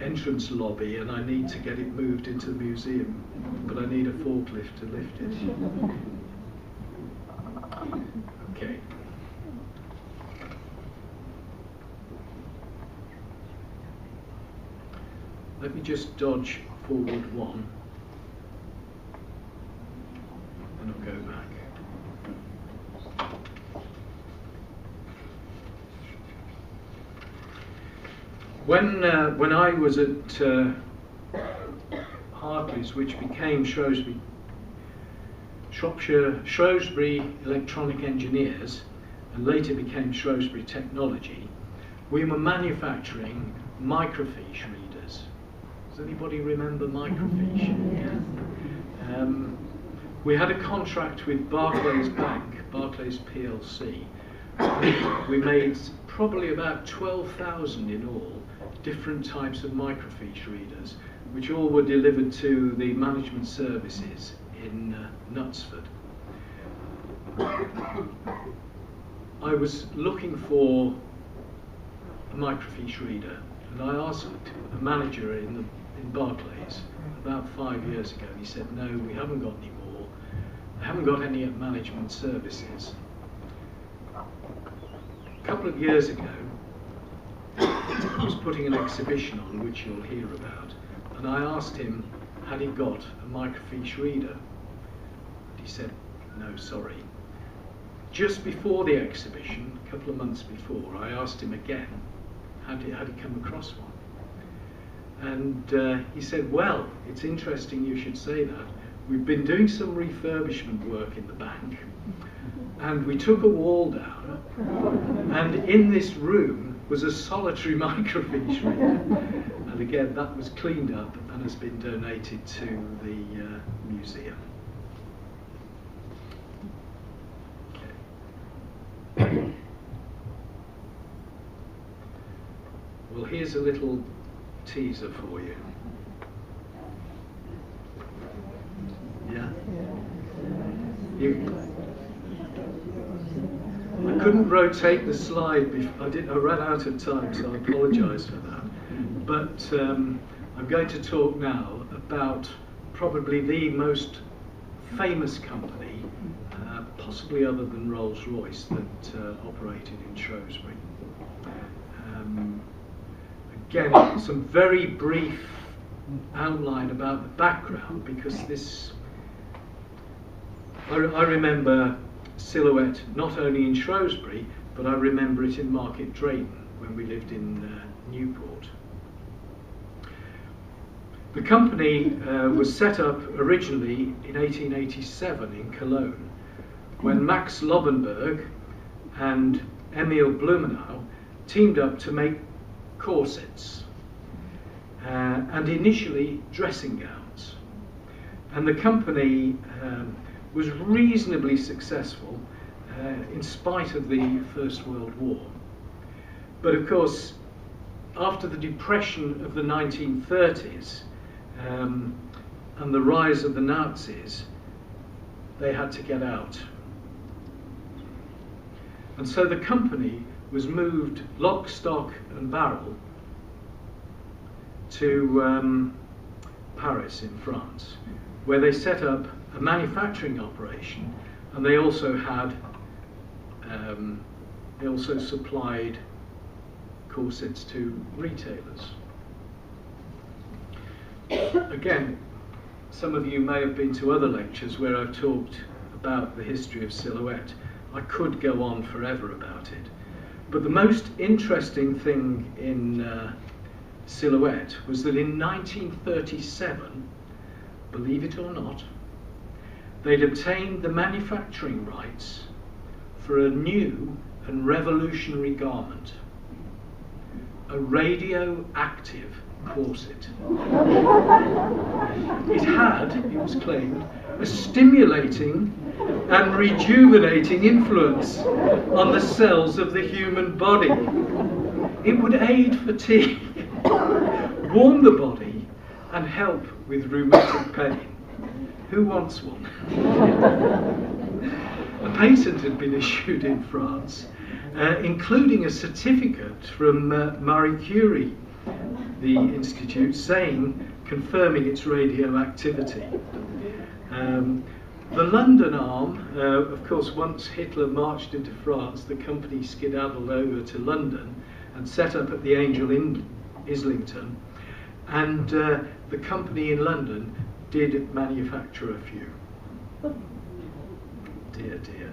entrance lobby, and I need to get it moved into the museum, but I need a forklift to lift it. Okay. Let me just dodge forward one, and I'll go back. When I was at Hartley's, which became Shrewsbury Electronic Engineers, and later became Shrewsbury Technology, we were manufacturing microfiche readers. Does anybody remember microfiche? Yeah. We had a contract with Barclays Bank, Barclays PLC. We made probably about 12,000 in all, different types of microfiche readers, which all were delivered to the management services in Knutsford. I was looking for a microfiche reader, and I asked a manager in Barclays about 5 years ago, and he said, no, we haven't got any more. I haven't got any at management services. A couple of years ago, I was putting an exhibition on, which you'll hear about, and I asked him, had he got a microfiche reader? He said, no, sorry. Just before the exhibition, a couple of months before, I asked him again, had he come across one? And he said, well, it's interesting you should say that. We've been doing some refurbishment work in the bank, and we took a wall down, and in this room was a solitary microfiche reader. And again, that was cleaned up and has been donated to the museum. Okay. Well, here's a little teaser for you. Yeah? I couldn't rotate the slide before I ran out of time, so I apologise for that. But I'm going to talk now about probably the most famous company, possibly other than Rolls-Royce, that operated in Shrewsbury. Again, some very brief outline about the background, because this, I remember Silhouette not only in Shrewsbury, but I remember it in Market Drayton when we lived in Newport. The company was set up originally in 1887 in Cologne, when Max Lobenberg and Emil Blumenau teamed up to make corsets and initially dressing gowns. And the company was reasonably successful in spite of the First World War. But of course, after the depression of the 1930s and the rise of the Nazis, they had to get out. And so the company was moved lock, stock and barrel to Paris in France, where they set up a manufacturing operation, and they also had, they also supplied corsets to retailers. Again, some of you may have been to other lectures where I've talked about the history of Silhouette. I could go on forever about it. But the most interesting thing in Silhouette was that in 1937, believe it or not, they'd obtained the manufacturing rights for a new and revolutionary garment, a radioactive corset. It had, it was claimed, a stimulating and rejuvenating influence on the cells of the human body. It would aid fatigue, warm the body, and help with rheumatic pain. Who wants one? A patent had been issued in France, including a certificate from Marie Curie, the institute, confirming its radioactivity. The London arm, of course, once Hitler marched into France, the company skedaddled over to London and set up at the Angel in Islington. and the company in London did manufacture a few. Dear, dear.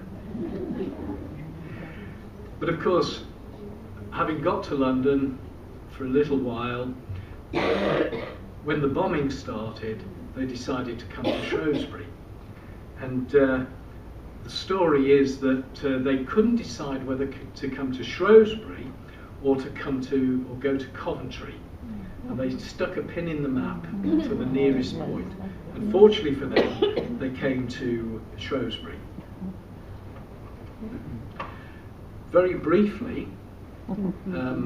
But of course, having got to London for a little while, when the bombing started, they decided to come to Shrewsbury. And the story is that they couldn't decide whether to come to Shrewsbury or go to Coventry. And they stuck a pin in the map to the nearest point. And fortunately for them, they came to Shrewsbury. Very briefly, I'll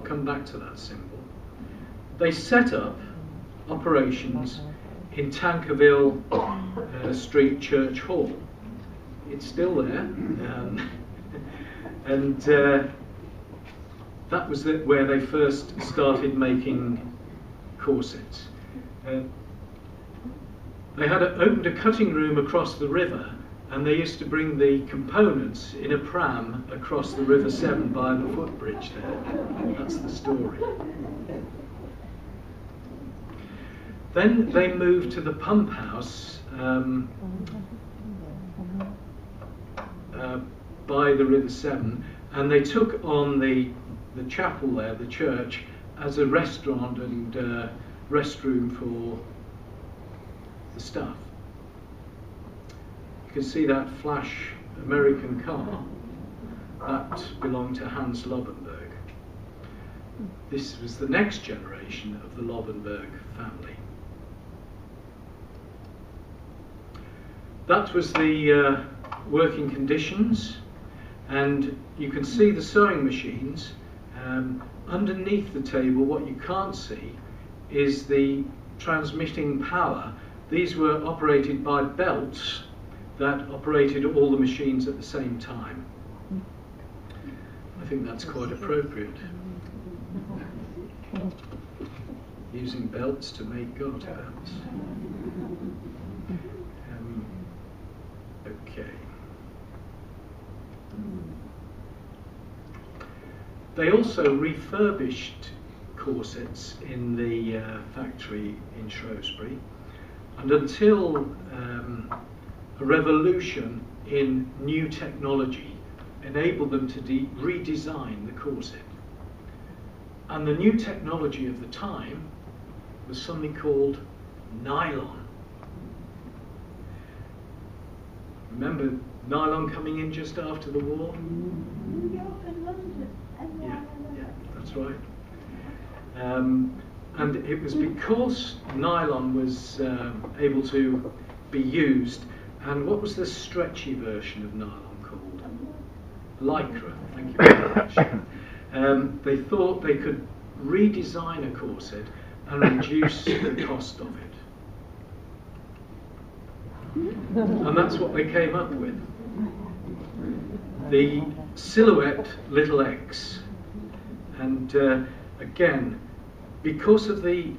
come back to that symbol. They set up operations in Tankerville Street Church Hall. It's still there, and that was where they first started making corsets. They had opened a cutting room across the river, and they used to bring the components in a pram across the River Severn by the footbridge there. That's the story. Then they moved to the pump house by the River Severn, and they took on the chapel there, the church, as a restaurant and restroom for the staff. You can see that flash American car. That belonged to Hans Lobenberg. This was the next generation of the Lobenberg family. That was the working conditions, and you can see the sewing machines. Underneath the table, what you can't see is the transmitting power. These were operated by belts that operated all the machines at the same time. I think that's quite appropriate. Using belts to make garter belts. Okay. They also refurbished corsets in the factory in Shrewsbury, and until a revolution in new technology enabled them to redesign the corset. And the new technology of the time was something called nylon. Remember nylon coming in just after the war? Yeah, that's right. And it was because nylon was able to be used. And what was the stretchy version of nylon called? Lycra, thank you very much. They thought they could redesign a corset and reduce the cost of it. And that's what they came up with. The silhouette little X. And again, because of the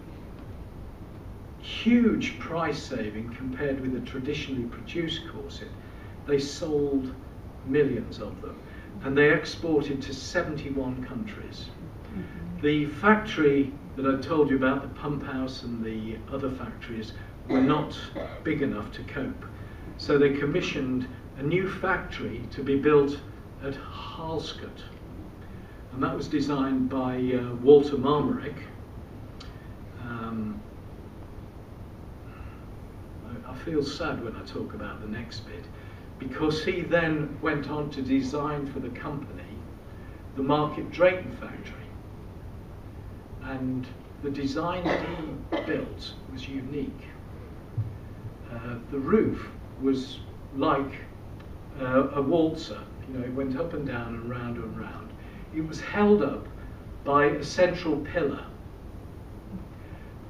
huge price saving compared with a traditionally produced corset, they sold millions of them, and they exported to 71 countries. The factory that I told you about, the pump house and the other factories, were not big enough to cope, so they commissioned a new factory to be built at Harlescott, and that was designed by Walter Marmerick. I feel sad when I talk about the next bit, because he then went on to design for the company the Market Drayton factory, and the design that he built was unique. The roof was like a waltzer, you know, it went up and down and round and round. It was held up by a central pillar,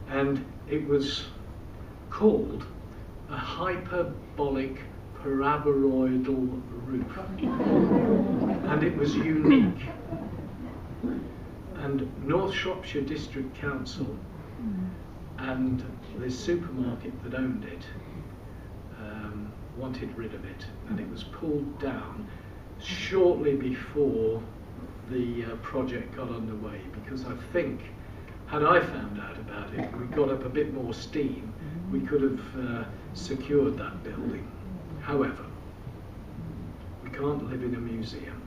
and it was called a hyperbolic paraboloidal roof, and it was unique. And North Shropshire District Council and the supermarket that owned it wanted rid of it, and it was pulled down shortly before the project got underway, because I think had I found out about it, we got up a bit more steam, we could have secured that building. However, we can't live in a museum.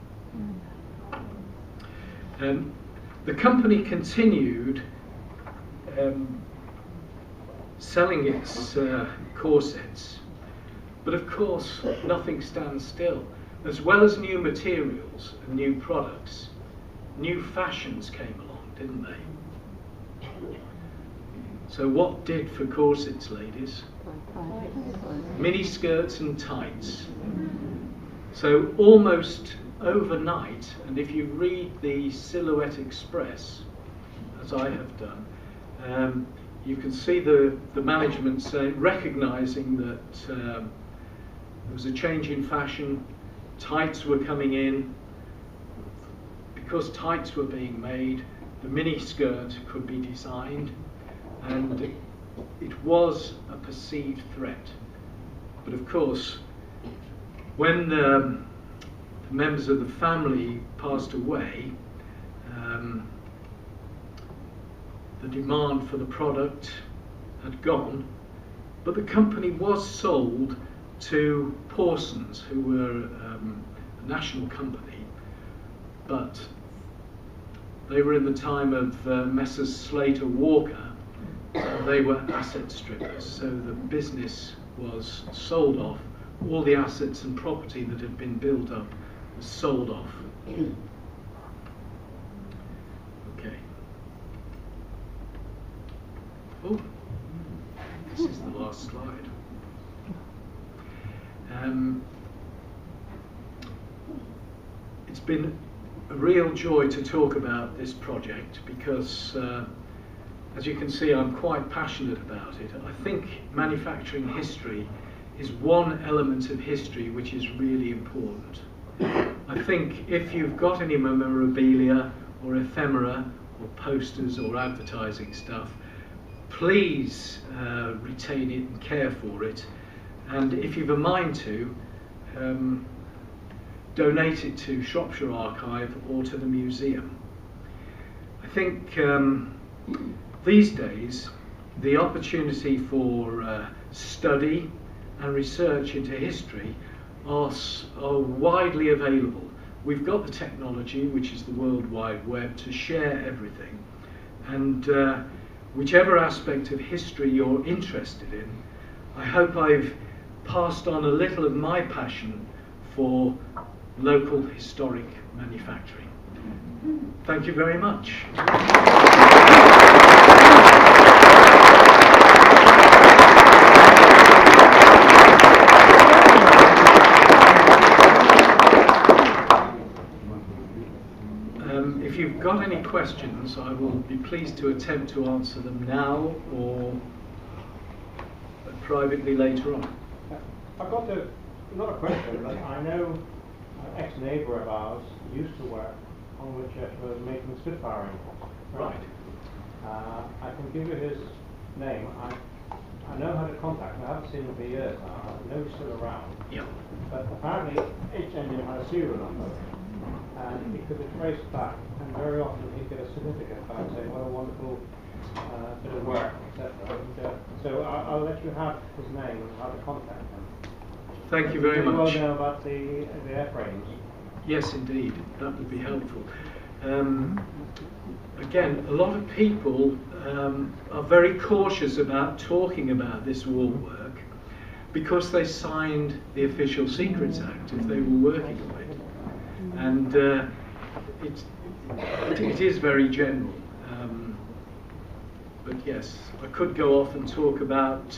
The company continued selling its corsets, but of course nothing stands still. As well as new materials and new products, new fashions came along, didn't they? So what did for corsets, ladies? Mini skirts and tights. So almost overnight, and if you read the Silhouette Express, as I have done, you can see the management recognising that there was a change in fashion, tights were coming in. Because tights were being made, the mini skirt could be designed, and it was a perceived threat. But of course, when the members of the family passed away, the demand for the product had gone, but the company was sold to Pawson's, who were a national company, but they were in the time of Messrs. Slater Walker, and they were asset strippers, so the business was sold off. All the assets and property that had been built up was sold off. Okay. Oh, this is the last slide. It's been a real joy to talk about this project because, as you can see, I'm quite passionate about it. I think manufacturing history is one element of history which is really important. I think if you've got any memorabilia or ephemera or posters or advertising stuff, please retain it and care for it. And if you've a mind to, donate it to Shropshire Archive or to the museum. I think these days the opportunity for study and research into history are widely available. We've got the technology, which is the World Wide Web, to share everything, and whichever aspect of history you're interested in, I hope I've passed on a little of my passion for local historic manufacturing. Thank you very much. If you've got any questions, I will be pleased to attempt to answer them now or privately later on. I've got not a question, but I know an ex-neighbour of ours used to work on which was making Spitfire engines. Right. I can give you his name. I know how to contact him. I haven't seen him for years now. I know he's still around. Yeah. But apparently each engine had a serial number, and it could be traced back, and very often he'd get a certificate back saying what a wonderful bit of work, etc. So I'll let you have his name and how to contact him. Thank you very much. You well know about the airframes? Yes, indeed. That would be helpful. Again, a lot of people are very cautious about talking about this war work because they signed the Official Secrets Act if they were working on it. And it is very general. But yes, I could go off and talk about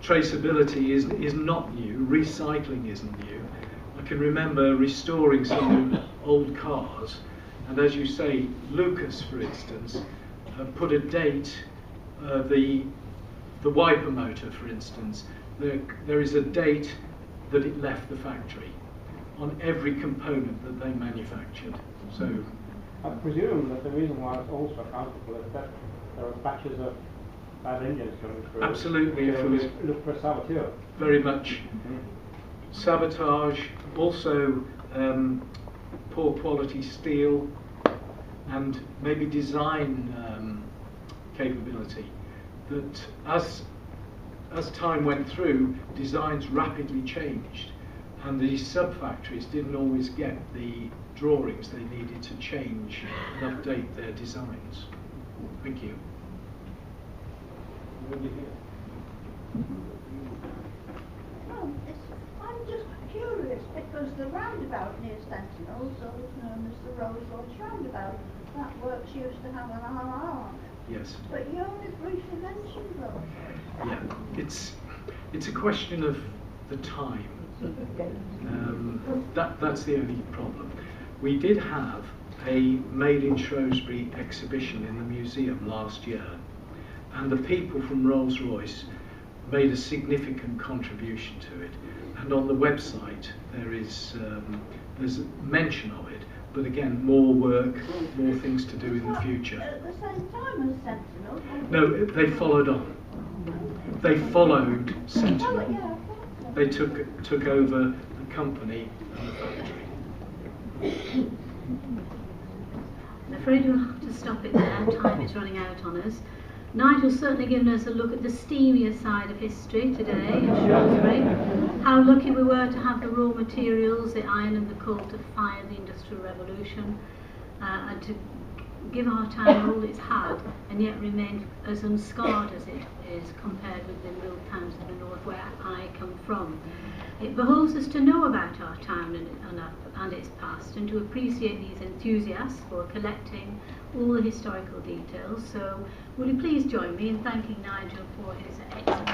traceability is not new, recycling isn't new. I can remember restoring some old cars, and as you say, Lucas, for instance, put a date, the wiper motor, for instance, there is a date that it left the factory on every component that they manufactured. So I presume that the reason why it's also accountable is that there are batches of bad engines coming through. Absolutely. If it was look for a saboteur. very much sabotage, also poor quality steel, and maybe design capability, that as time went through, designs rapidly changed, and these sub-factories didn't always get the drawings they needed to change and update their designs. Thank you. Well, I'm just curious because the roundabout near Sentinel, so it's known as the Rolls-Royce roundabout, that works used to have an RR on it. Yes. But you only briefly mentioned Rolls-Royce. Yeah, it's a question of the time. That's the only problem. We did have a Made in Shrewsbury exhibition in the museum last year, and the people from Rolls-Royce made a significant contribution to it. And on the website there's mention of it, but again, more work, more things to do in the future. At the same time as Sentinel? No, they followed on. They followed Sentinel. Oh, yeah. They took over the company and the factory. I'm afraid we'll have to stop it there. Time is running out on us. Nigel's certainly given us a look at the steamier side of history today in Shrewsbury. How lucky we were to have the raw materials, the iron and the coal to fire the Industrial Revolution, and to give our town all it's had and yet remain as unscarred as it is compared with the mill towns in the north where I come from. It behoves us to know about our town and its past, and to appreciate these enthusiasts for collecting all the historical details. So will you please join me in thanking Nigel for his excellent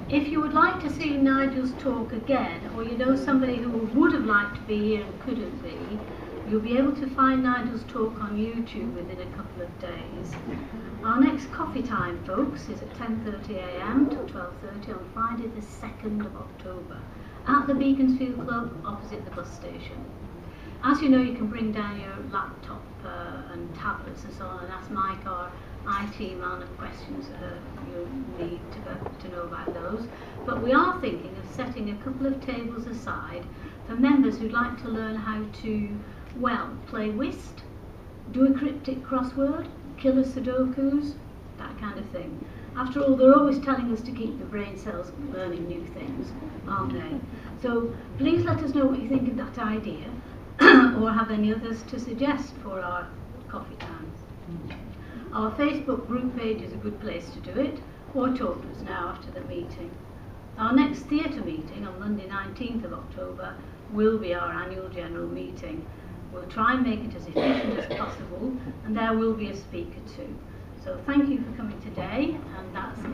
If you would like to see Nigel's talk again, or you know somebody who would have liked to be here and couldn't be, you'll be able to find Nigel's talk on YouTube within a couple of days. Our next coffee time, folks, is at 10:30 a.m. to 12:30 on Friday the 2nd of October at the Beaconsfield Club opposite the bus station. As you know, you can bring down your laptop and tablets and so on and ask Mike, our IT man, of questions you need to know about those. But we are thinking of setting a couple of tables aside for members who'd like to learn how to, well, play whist, do a cryptic crossword, killer Sudokus, that kind of thing. After all, they're always telling us to keep the brain cells learning new things, aren't they? So please let us know what you think of that idea or have any others to suggest for our coffee time. Our Facebook group page is a good place to do it, or talk to us now after the meeting. Our next theatre meeting on Monday 19th of October will be our annual general meeting. We'll try and make it as efficient as possible, and there will be a speaker too. So thank you for coming today, and that's it.